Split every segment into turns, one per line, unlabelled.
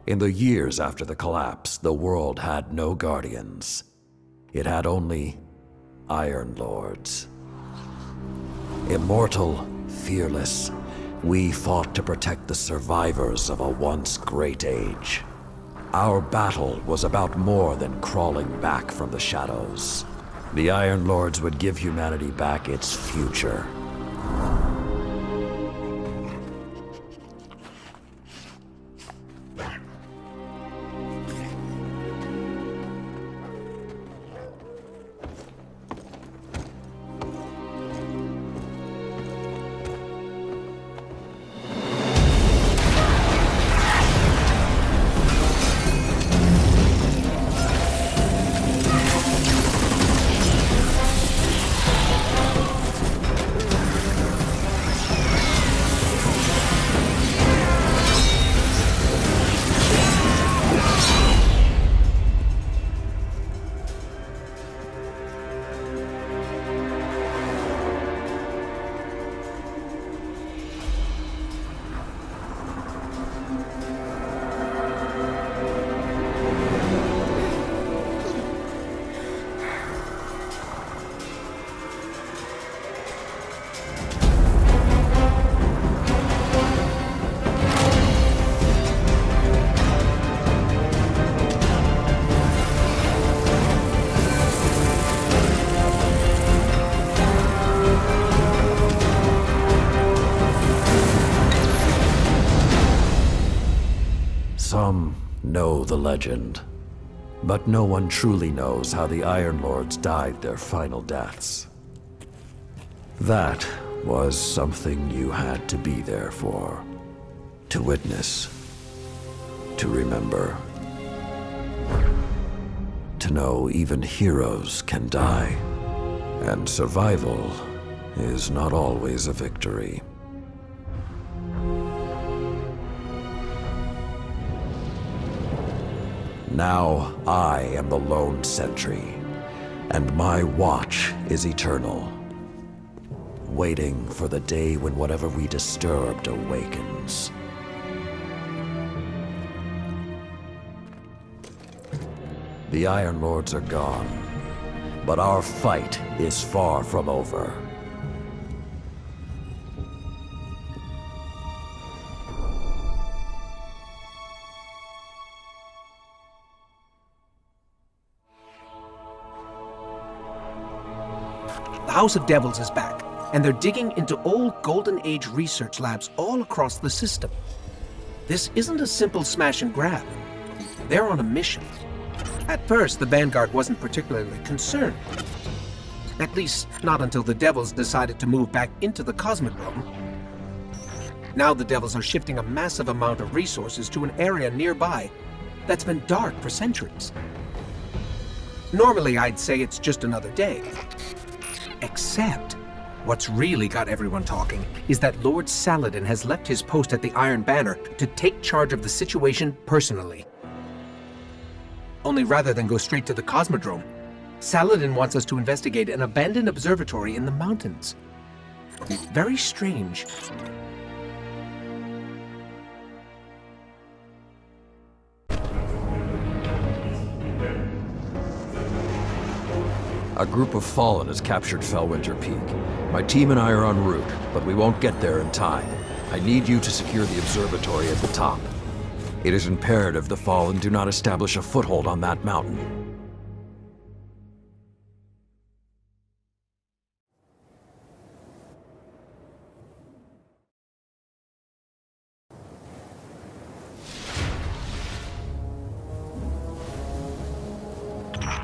In the years after the collapse, the world had no guardians. It had only Iron Lords. Immortal, fearless, we fought to protect the survivors of a once great age. Our battle was about more than crawling back from the shadows. The Iron Lords would give humanity back its future. Some know the legend, but no one truly knows how the Iron Lords died their final deaths. That was something you had to be there for, to witness, to remember, to know even heroes can die, and survival is not always a victory. Now I am the lone sentry, and my watch is eternal, waiting for the day when whatever we disturbed awakens. The Iron Lords are gone, but our fight is far from over.
The House of Devils is back, and they're digging into old Golden Age research labs all across the system. This isn't a simple smash and grab. They're on a mission. At first, the Vanguard wasn't particularly concerned. At least, not until the Devils decided to move back into the Cosmodrome. Now the Devils are shifting a massive amount of resources to an area nearby that's been dark for centuries. Normally, I'd say it's just another day. Except, what's really got everyone talking is that Lord Saladin has left his post at the Iron Banner to take charge of the situation personally. Only rather than go straight to the Cosmodrome, Saladin wants us to investigate an abandoned observatory in the mountains. Very strange.
A group of Fallen has captured Fellwinter Peak. My team and I are en route, but we won't get there in time. I need you to secure the observatory at the top. It is imperative the Fallen do not establish a foothold on that mountain.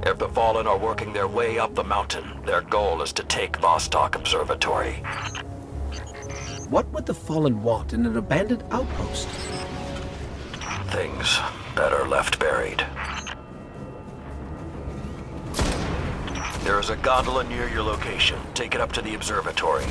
If the Fallen are working their way up the mountain, their goal is to take Vostok Observatory.
What would the Fallen want in an abandoned outpost?
Things better left buried. There is a gondola near your location. Take it up to the observatory.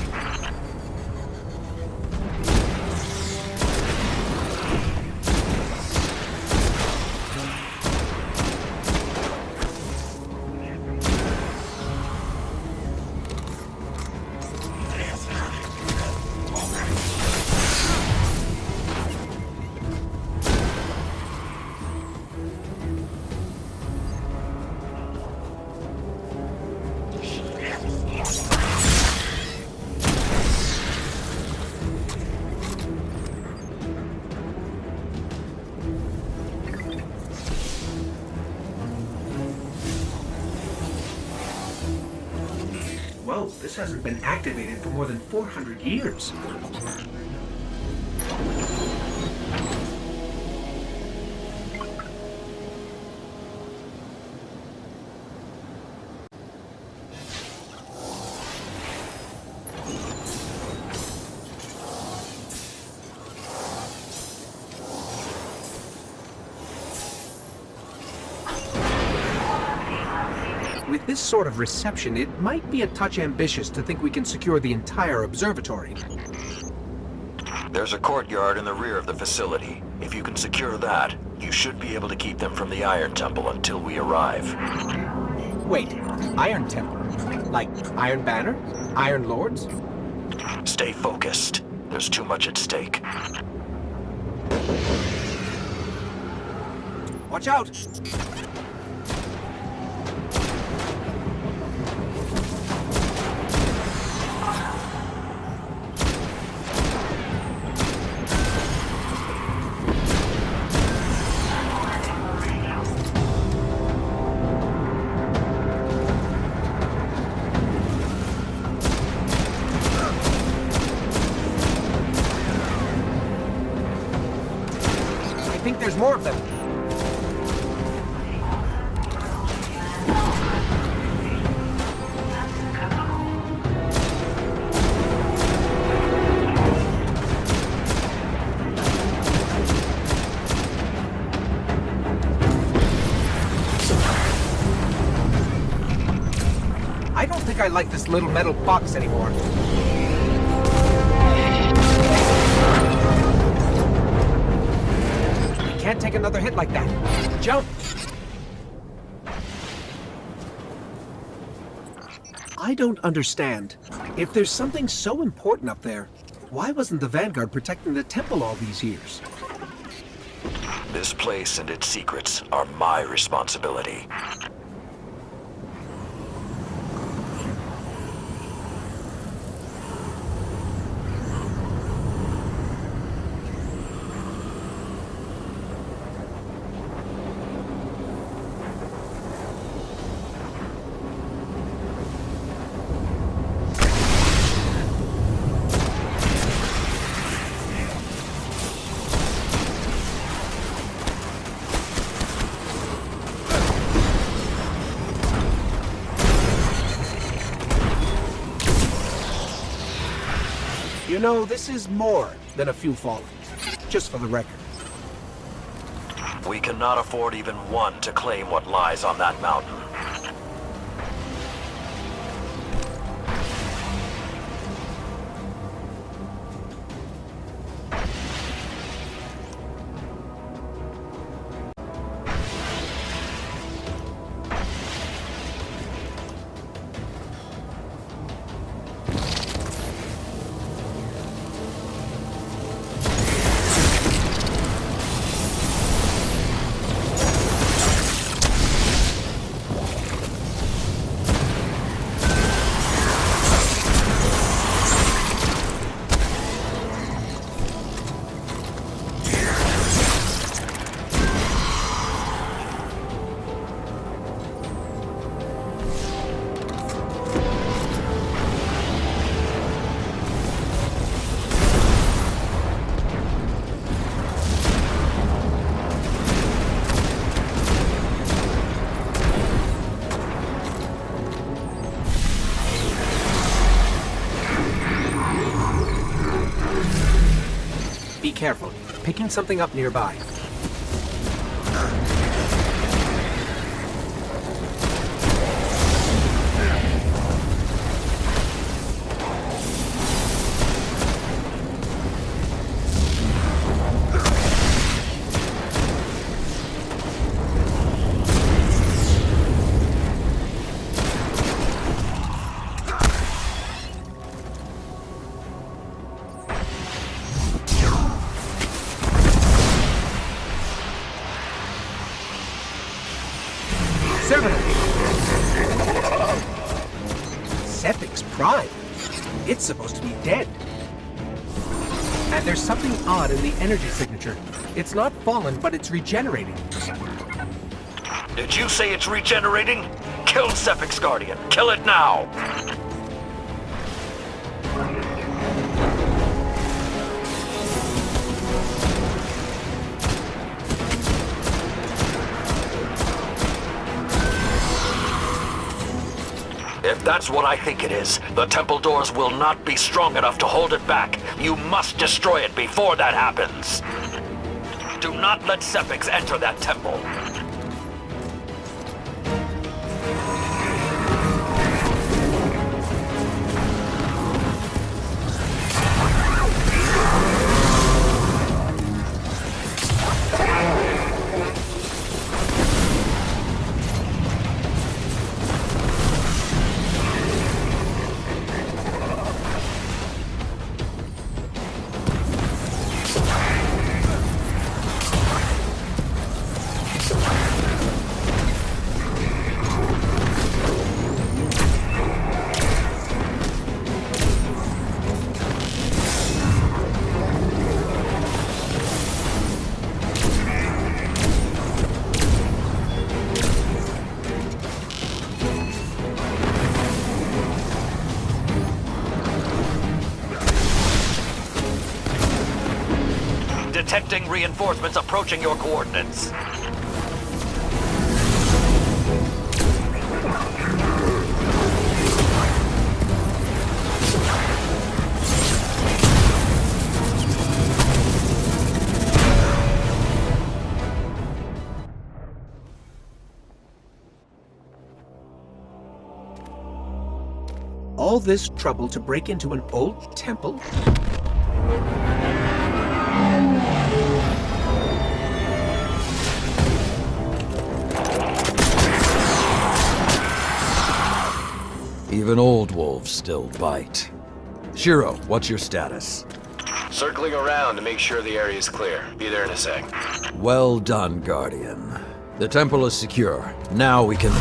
know, this hasn't been activated for more than 400 years. With this sort of reception, it might be a touch ambitious to think we can secure the entire observatory.
There's a courtyard in the rear of the facility. If you can secure that, you should be able to keep them from the Iron Temple until we arrive.
Wait, Iron Temple? Like Iron Banner? Iron Lords?
Stay focused. There's too much at stake.
Watch out! I think there's more of them. I don't think I like this little metal box anymore. Can't take another hit like that. Jump! I don't understand. If there's something so important up there, why wasn't the Vanguard protecting the temple all these years?
This place and its secrets are my responsibility.
You know, this is more than a few fallen. Just for the record.
We cannot afford even one to claim what lies on that mountain.
Be careful. Picking something up nearby. Sepic's prime. It's supposed to be dead. And there's something odd in the energy signature. It's not fallen, but it's regenerating.
Did you say it's regenerating? Kill Sepic's Guardian. Kill it now! That's what I think it is. The temple doors will not be strong enough to hold it back. You must destroy it before that happens. Do not let Sepix enter that temple. Detecting reinforcements approaching your coordinates.
All this trouble to break into an old temple?
Even old wolves still bite. Shiro, what's your status?
Circling around to make sure the area is clear. Be there in a sec.
Well done, Guardian. The temple is secure. Now we can...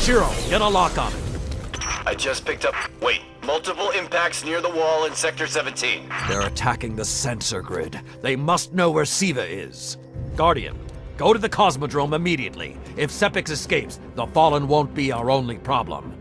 Shiro, get a lock on it.
I just picked up... Wait. Multiple impacts near the wall in Sector 17.
They're attacking the sensor grid. They must know where Siva is. Guardian, go to the Cosmodrome immediately. If Sepix escapes, the Fallen won't be our only problem.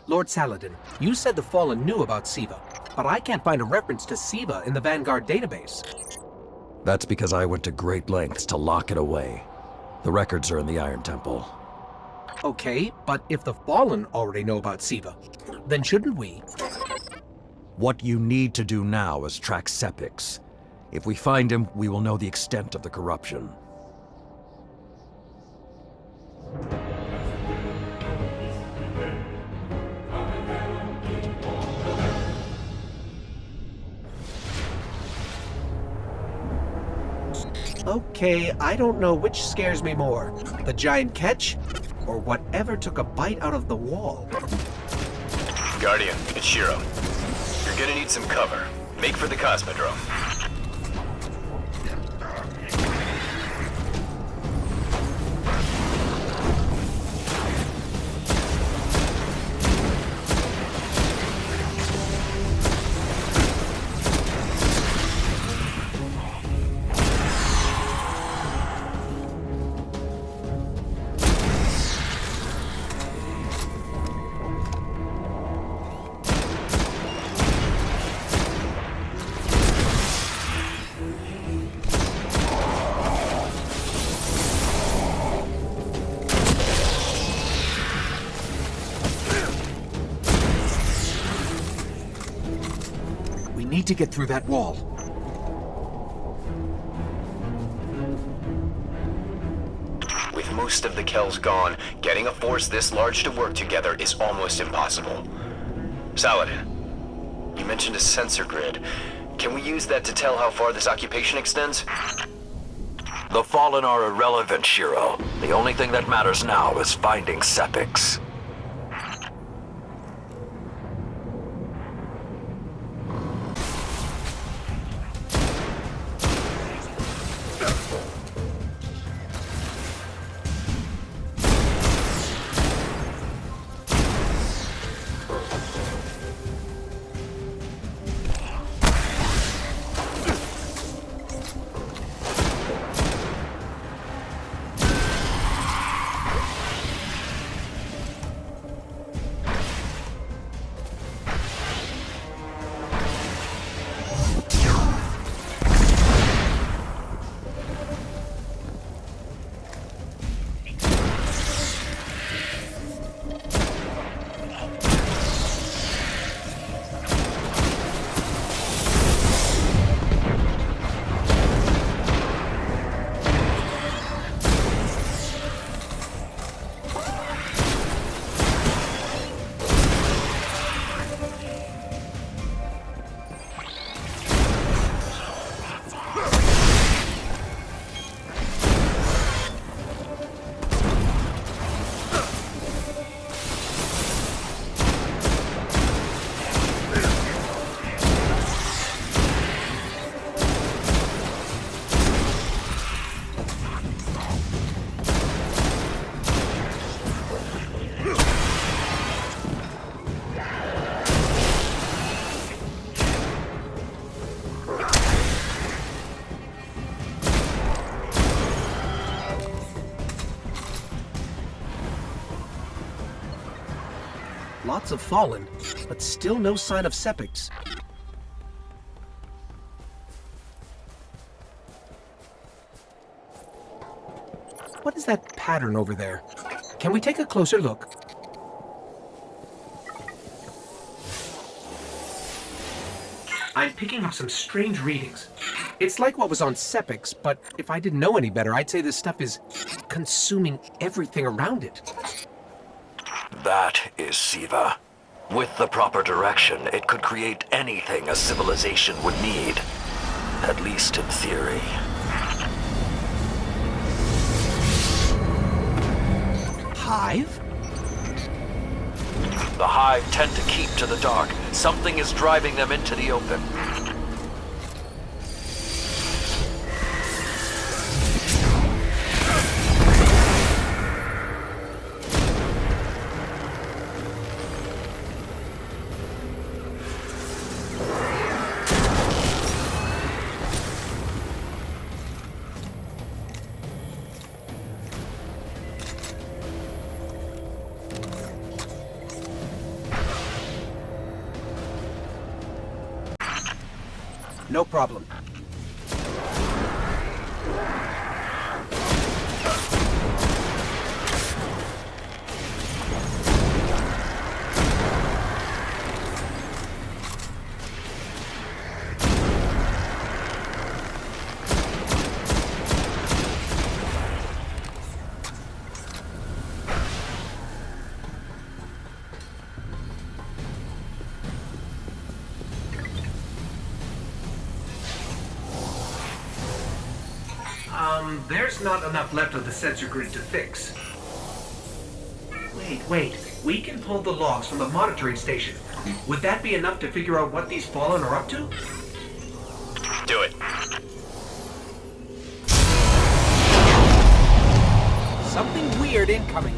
Lord Saladin, you said the Fallen knew about Siva, but I can't find a reference to Siva in the Vanguard database.
That's because I went to great lengths to lock it away. The records are in the Iron Temple.
Okay, but if the Fallen already know about Siva, then shouldn't we?
What you need to do now is track Sepix. If we find him, we will know the extent of the corruption.
Okay, I don't know which scares me more, the giant catch, or whatever took a bite out of the wall.
Guardian, it's Shiro. You're gonna need some cover. Make for the Cosmodrome.
We need to get through that wall.
With most of the Kells gone, getting a force this large to work together is almost impossible. Saladin, you mentioned a sensor grid. Can we use that to tell how far this occupation extends?
The Fallen are irrelevant, Shiro. The only thing that matters now is finding Sepix.
Lots of Fallen, but still no sign of Sepix. What is that pattern over there? Can we take a closer look? I'm picking up some strange readings. It's like what was on Sepix, but if I didn't know any better, I'd say this stuff is consuming everything around it.
That is Siva. With the proper direction, it could create anything a civilization would need. At least in theory.
Hive?
The Hive tend to keep to the dark. Something is driving them into the open.
No problem. There's not enough left of the sensor grid to fix. Wait. We can pull the logs from the monitoring station. Would that be enough to figure out what these Fallen are up to?
Do it.
Something weird incoming.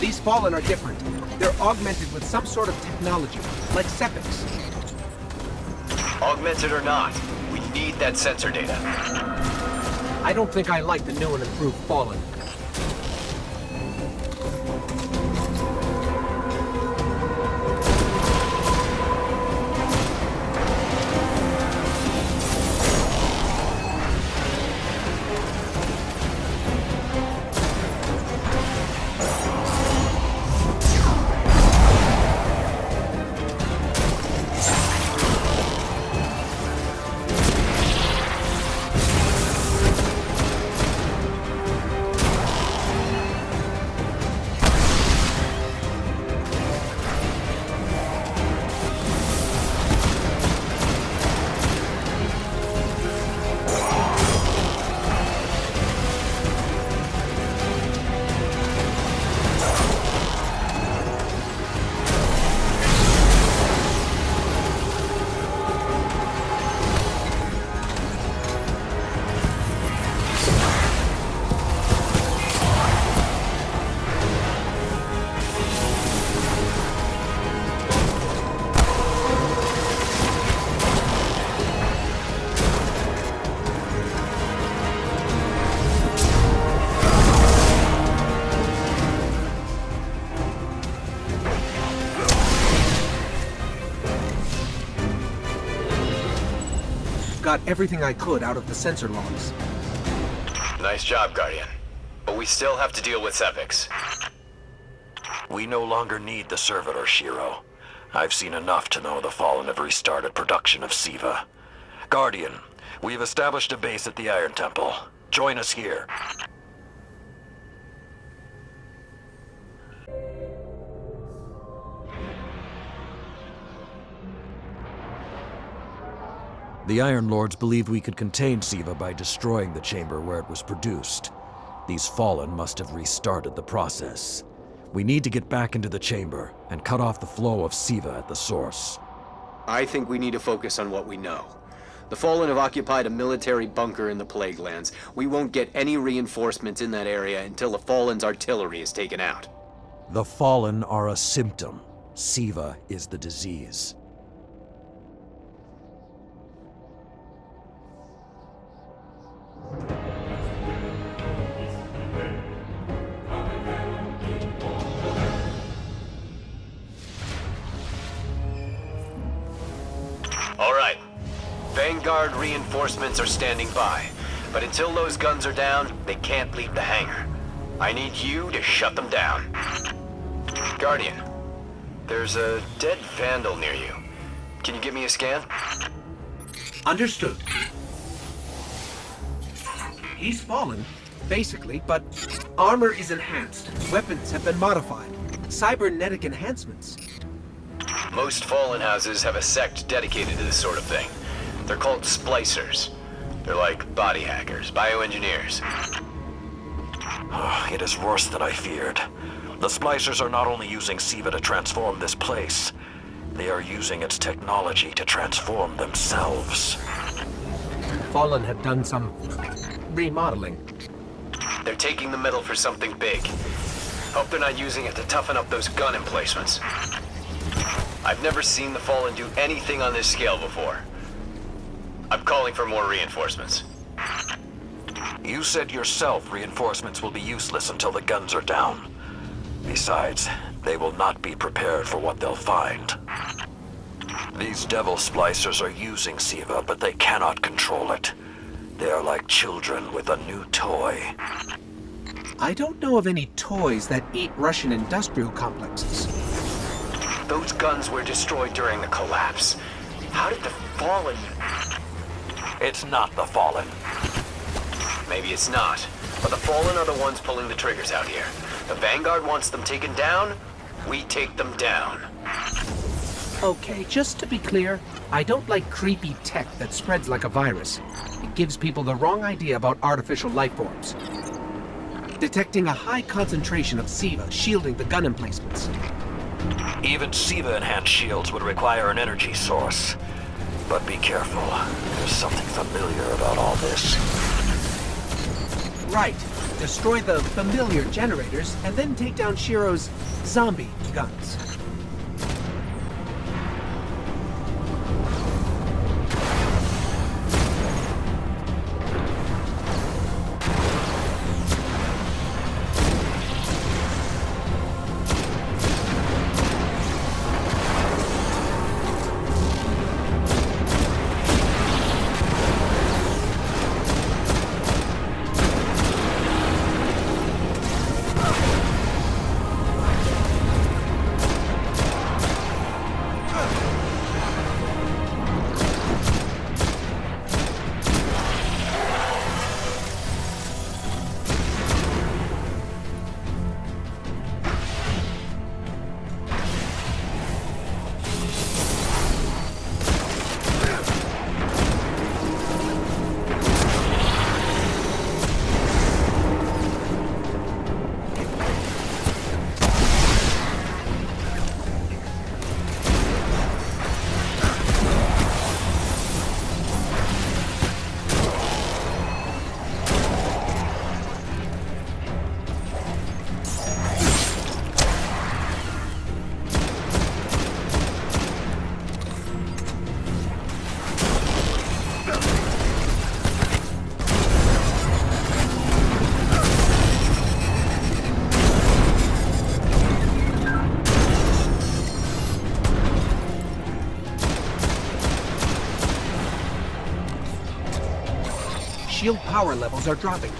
These Fallen are different. They're augmented with some sort of technology, like Sepix.
Augmented or not, we need that sensor data.
I don't think I like the new and improved Fallen. Got everything I could out of the sensor logs.
Nice job, Guardian. But we still have to deal with Sepix.
We no longer need the servitor, Shiro. I've seen enough to know the Fallen have restarted production of Siva. Guardian, we've established a base at the Iron Temple. Join us here. The Iron Lords believed we could contain Siva by destroying the chamber where it was produced. These Fallen must have restarted the process. We need to get back into the chamber and cut off the flow of Siva at the source.
I think we need to focus on what we know. The Fallen have occupied a military bunker in the Plague Lands. We won't get any reinforcements in that area until the Fallen's artillery is taken out.
The Fallen are a symptom. Siva is the disease.
Vanguard reinforcements are standing by. But until those guns are down, they can't leave the hangar. I need you to shut them down. Guardian, there's a dead Vandal near you. Can you give me a scan?
Understood. He's fallen, basically, but armor is enhanced. Weapons have been modified. Cybernetic enhancements.
Most Fallen houses have a sect dedicated to this sort of thing. They're called splicers. They're like body hackers, bioengineers.
It is worse than I feared. The splicers are not only using SIVA to transform this place, they are using its technology to transform themselves.
Fallen have done some remodeling.
They're taking the metal for something big. Hope they're not using it to toughen up those gun emplacements. I've never seen the Fallen do anything on this scale before. I'm calling for more reinforcements.
You said yourself reinforcements will be useless until the guns are down. Besides, they will not be prepared for what they'll find. These devil splicers are using SIVA, but they cannot control it. They are like children with a new toy.
I don't know of any toys that eat Russian industrial complexes.
Those guns were destroyed during the collapse. How did the Fallen...
It's not the Fallen.
Maybe it's not, but the Fallen are the ones pulling the triggers out here. The Vanguard wants them taken down, we take them down.
Okay, just to be clear, I don't like creepy tech that spreads like a virus. It gives people the wrong idea about artificial life forms. Detecting a high concentration of SIVA shielding the gun emplacements.
Even SIVA-enhanced shields would require an energy source. But be careful. There's something familiar about all this.
Right. Destroy the familiar generators and then take down Shiro's zombie guns. Shield power levels are dropping.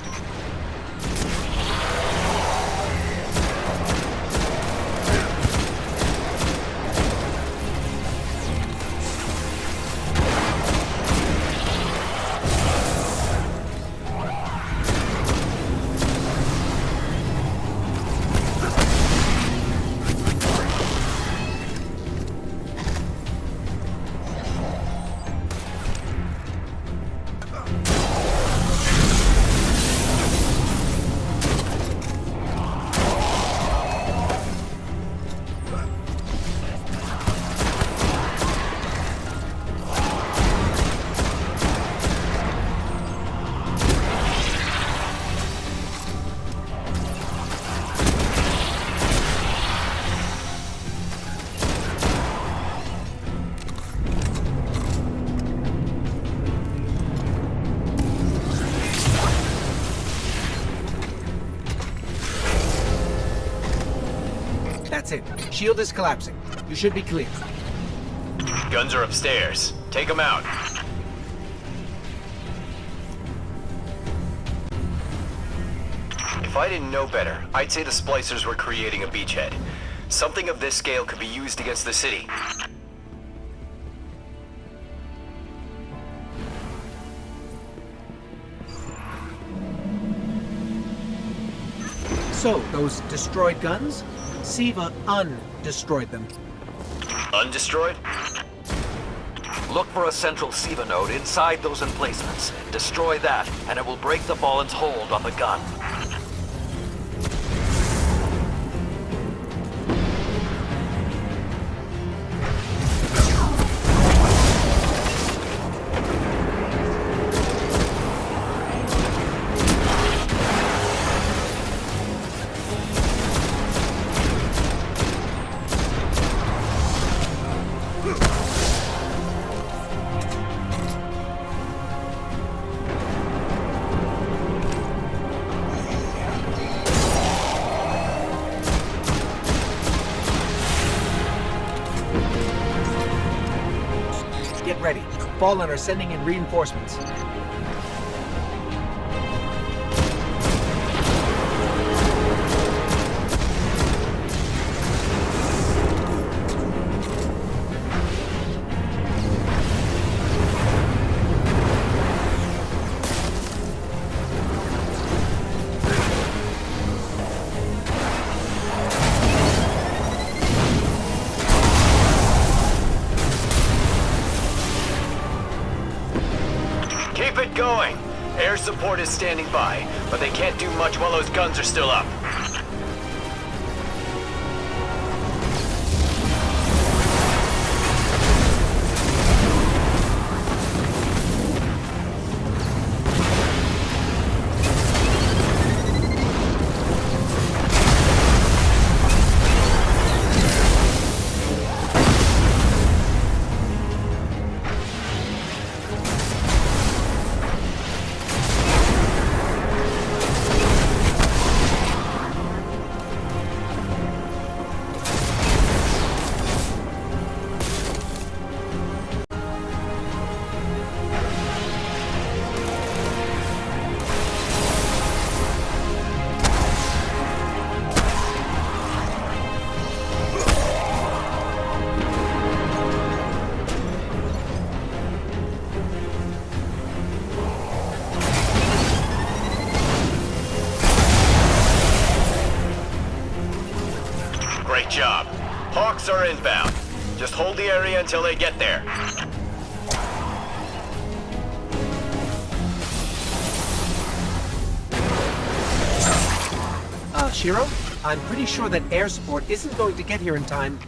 That's it. Shield is collapsing. You should be clear.
Guns are upstairs. Take them out. If I didn't know better, I'd say the splicers were creating a beachhead. Something of this scale could be used against the city.
So, those destroyed guns? Siva undestroyed them.
Undestroyed?
Look for a central SIVA node inside those emplacements. Destroy that, and it will break the Fallen's hold on the gun.
Get ready. Fallen are sending in reinforcements.
Keep it going! Air support is standing by, but they can't do much while those guns are still up. Great job. Hawks are inbound. Just hold the area until they get there.
Shiro, I'm pretty sure that air support isn't going to get here in time.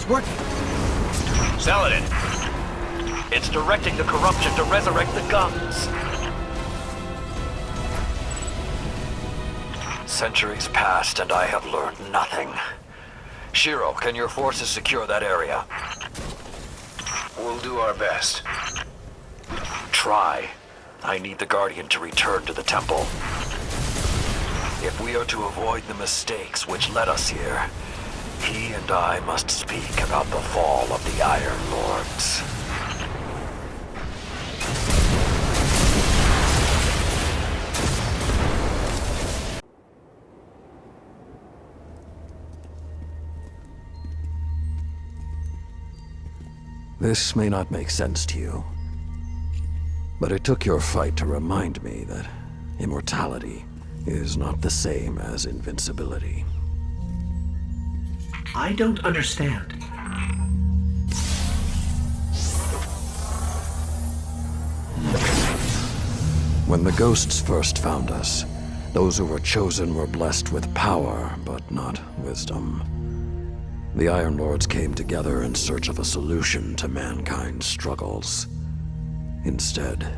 Working.
Saladin!
It's directing the corruption to resurrect the guns. Centuries passed and I have learned nothing. Shiro, can your forces secure that area?
We'll do our best.
Try. I need the Guardian to return to the temple. If we are to avoid the mistakes which led us here, he and I must speak about the fall of the Iron Lords. This may not make sense to you, but it took your fight to remind me that immortality is not the same as invincibility.
I don't understand.
When the ghosts first found us, those who were chosen were blessed with power, but not wisdom. The Iron Lords came together in search of a solution to mankind's struggles. Instead,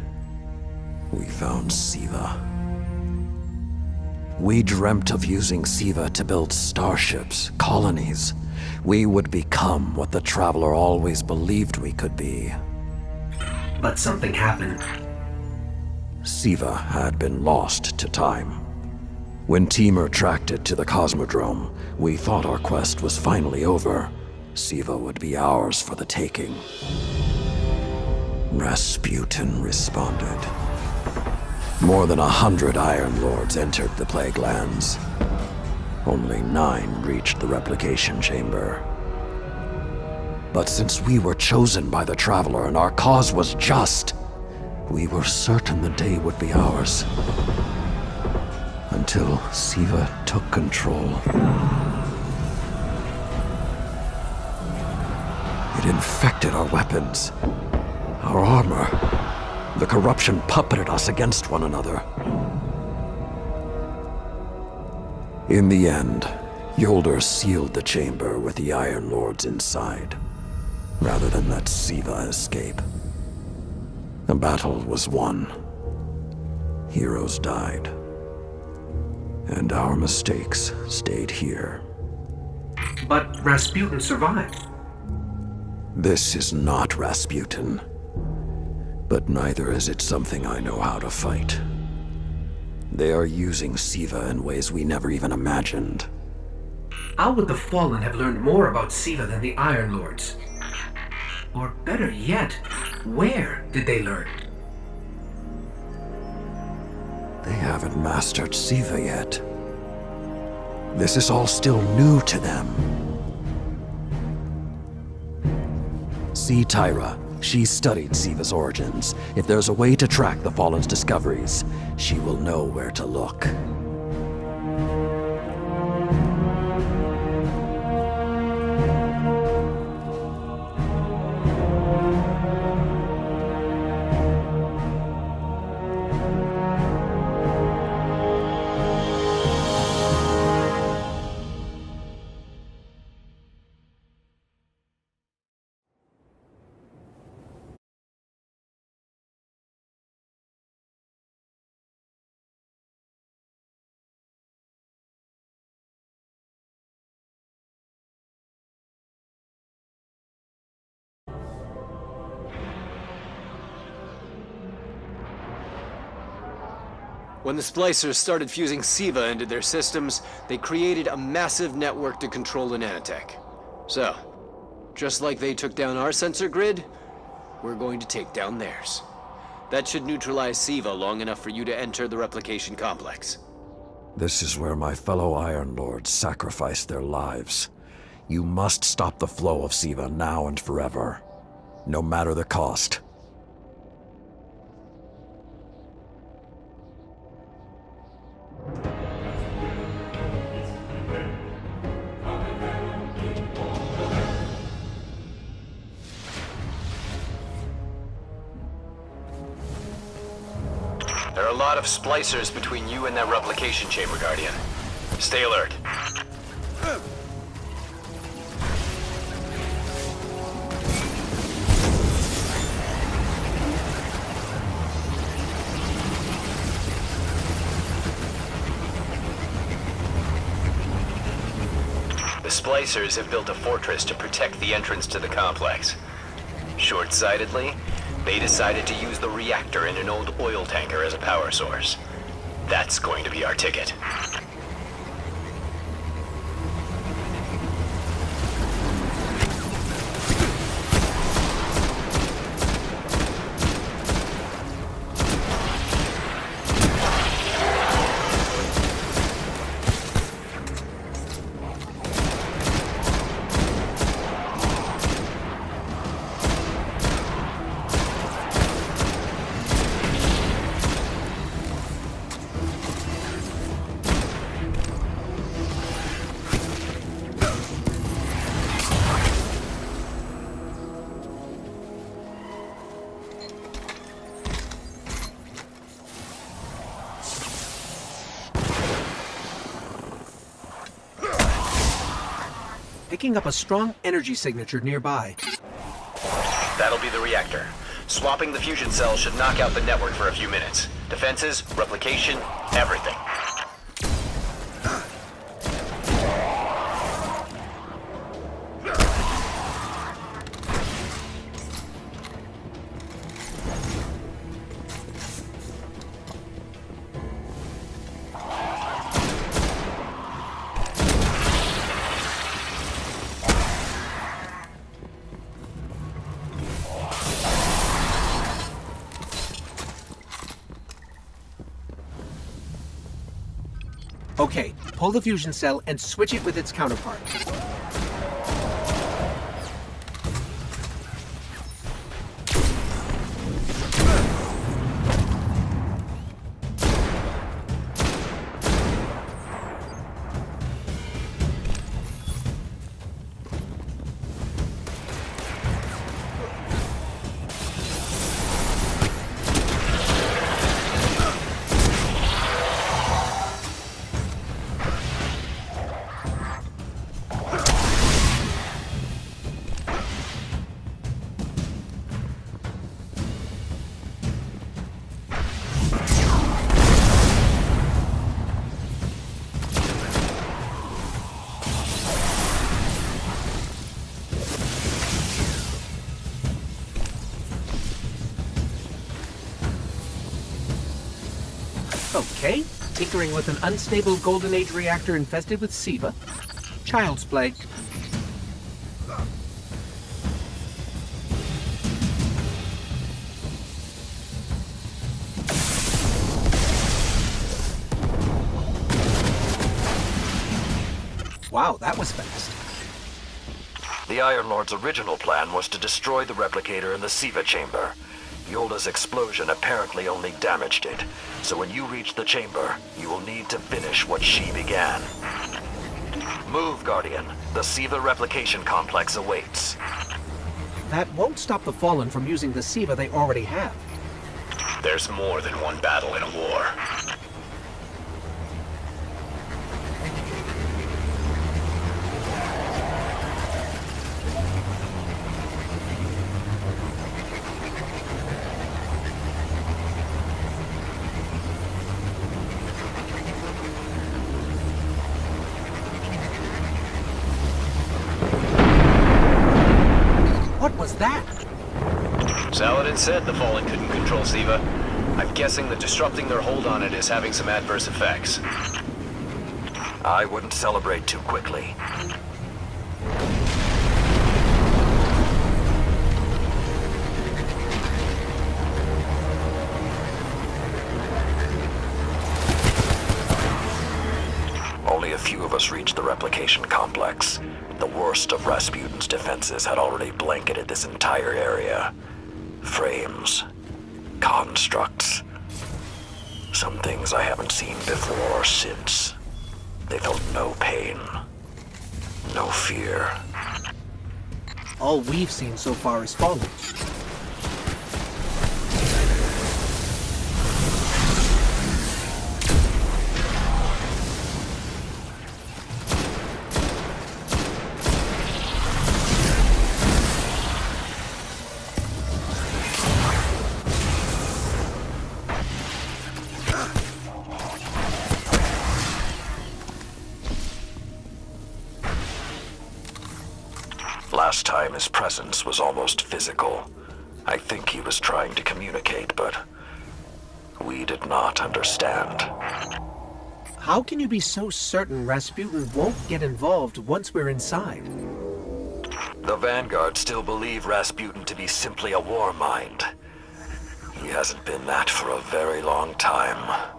we found Siva. We dreamt of using Siva to build starships, colonies, we would become what the Traveler always believed we could be.
But something happened.
Siva had been lost to time. When Temur tracked it to the Cosmodrome, we thought our quest was finally over. Siva would be ours for the taking. Rasputin responded. More than 100 Iron Lords entered the Plague Lands. Only 9 reached the replication chamber. But since we were chosen by the Traveler and our cause was just, we were certain the day would be ours. Until Siva took control. It infected our weapons, our armor. The corruption puppeted us against one another. In the end, Yolder sealed the chamber with the Iron Lords inside, rather than let Siva escape. The battle was won. Heroes died. And our mistakes stayed here.
But Rasputin survived.
This is not Rasputin. But neither is it something I know how to fight. They are using Siva in ways we never even imagined.
How would the Fallen have learned more about Siva than the Iron Lords? Or better yet, where did they learn?
They haven't mastered Siva yet. This is all still new to them. See Tyra. She studied Siva's origins. If there's a way to track the Fallen's discoveries, she will know where to look.
When the splicers started fusing Siva into their systems, they created a massive network to control the nanotech. So, just like they took down our sensor grid, we're going to take down theirs. That should neutralize Siva long enough for you to enter the replication complex.
This is where my fellow Iron Lords sacrificed their lives. You must stop the flow of Siva now and forever, no matter the cost.
There are a lot of splicers between you and that replication chamber, Guardian. Stay alert. The splicers have built a fortress to protect the entrance to the complex. Short-sightedly, they decided to use the reactor in an old oil tanker as a power source. That's going to be our ticket.
Picking up a strong energy signature nearby.
That'll be the reactor. Swapping the fusion cells should knock out the network for a few minutes. Defenses, replication, everything.
Okay, pull the fusion cell and switch it with its counterpart. Okay, tinkering with an unstable Golden Age reactor infested with SIVA. Child's play. Wow, that was fast.
The Iron Lord's original plan was to destroy the replicator in the SIVA chamber. Yolda's explosion apparently only damaged it, so when you reach the chamber, you will need to finish what she began. Move, Guardian. The SIVA replication complex awaits.
That won't stop the Fallen from using the SIVA they already have.
There's more than one battle in a war.
What was that?
Saladin said the Fallen couldn't control SIVA. I'm guessing that disrupting their hold on it is having some adverse effects.
I wouldn't celebrate too quickly. Only a few of us reached the replication complex. The worst of Rasputin's defenses had already blanketed this entire area. Frames. Constructs. Some things I haven't seen before or since. They felt no pain. No fear.
All we've seen so far is Fallen.
Last time his presence was almost physical. I think he was trying to communicate, but we did not understand.
How can you be so certain Rasputin won't get involved once we're inside?
The Vanguard still believe Rasputin to be simply a war mind. He hasn't been that for a very long time.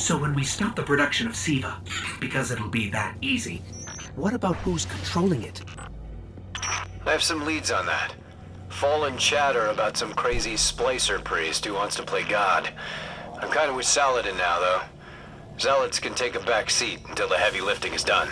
So when we stop the production of SIVA, because it'll be that easy, what about who's controlling it?
I have some leads on that. Fallen chatter about some crazy splicer priest who wants to play God. I'm kind of with Saladin now, though. Zealots can take a back seat until the heavy lifting is done.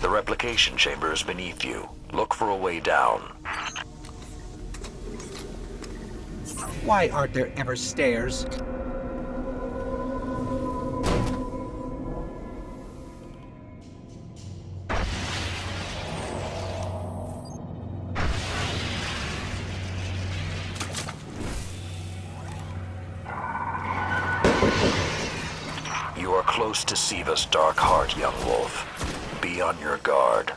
The replication chamber is beneath you. Look for a way down.
Why aren't there ever stairs?
You are close to Siva's dark heart, young wolf. Be on your guard.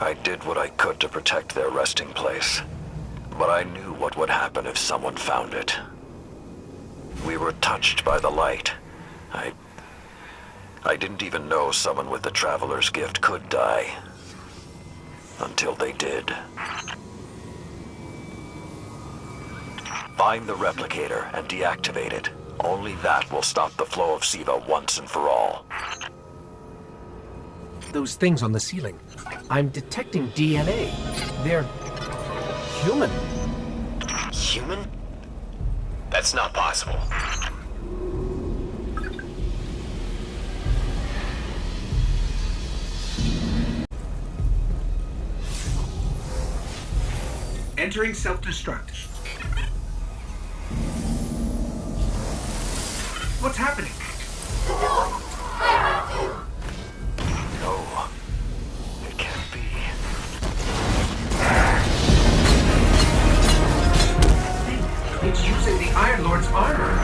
I did what I could to protect their resting place, but I knew what would happen if someone found it. We were touched by the light. I didn't even know someone with the Traveler's Gift could die. Until they did. Find the replicator and deactivate it. Only that will stop the flow of SIVA once and for all.
Those things on the ceiling. I'm detecting DNA. They're human.
Human? That's not possible.
Entering self-destruct. What's happening?
No, it can't be.
It's using the Iron Lord's armor.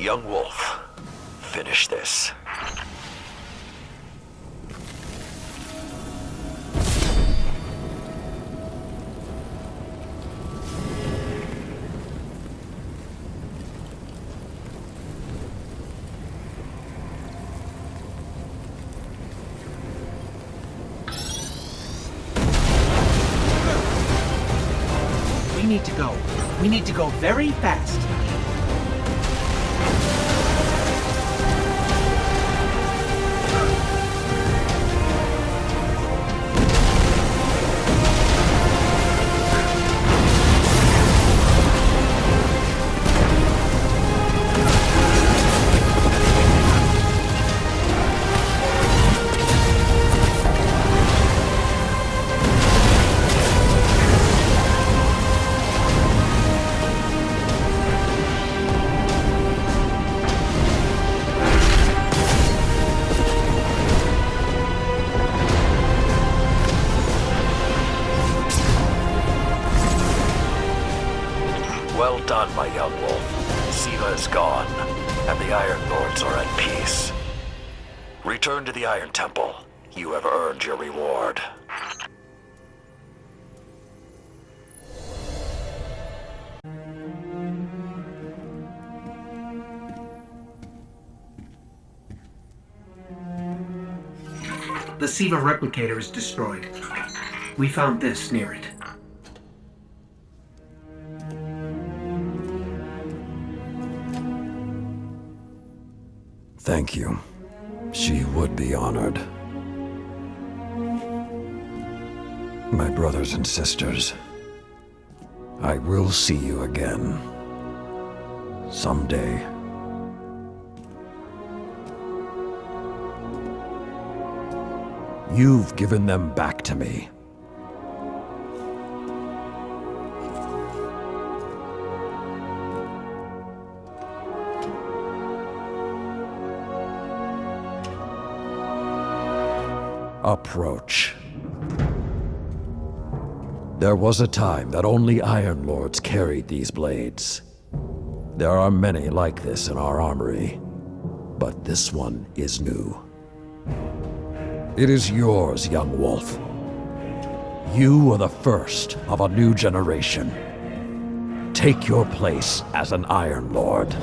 Young Wolf, finish this.
We need to go. We need to go very fast.
Well done, my young wolf. Siva is gone, and the Iron Lords are at peace. Return to the Iron Temple. You have earned your reward.
The Siva replicator is destroyed. We found this near it.
Thank you. She would be honored. My brothers and sisters, I will see you again. Someday. You've given them back to me. Approach. There was a time that only Iron Lords carried these blades. There are many like this in our armory, but this one is new. It is yours, young wolf. You are the first of a new generation. Take your place as an Iron Lord.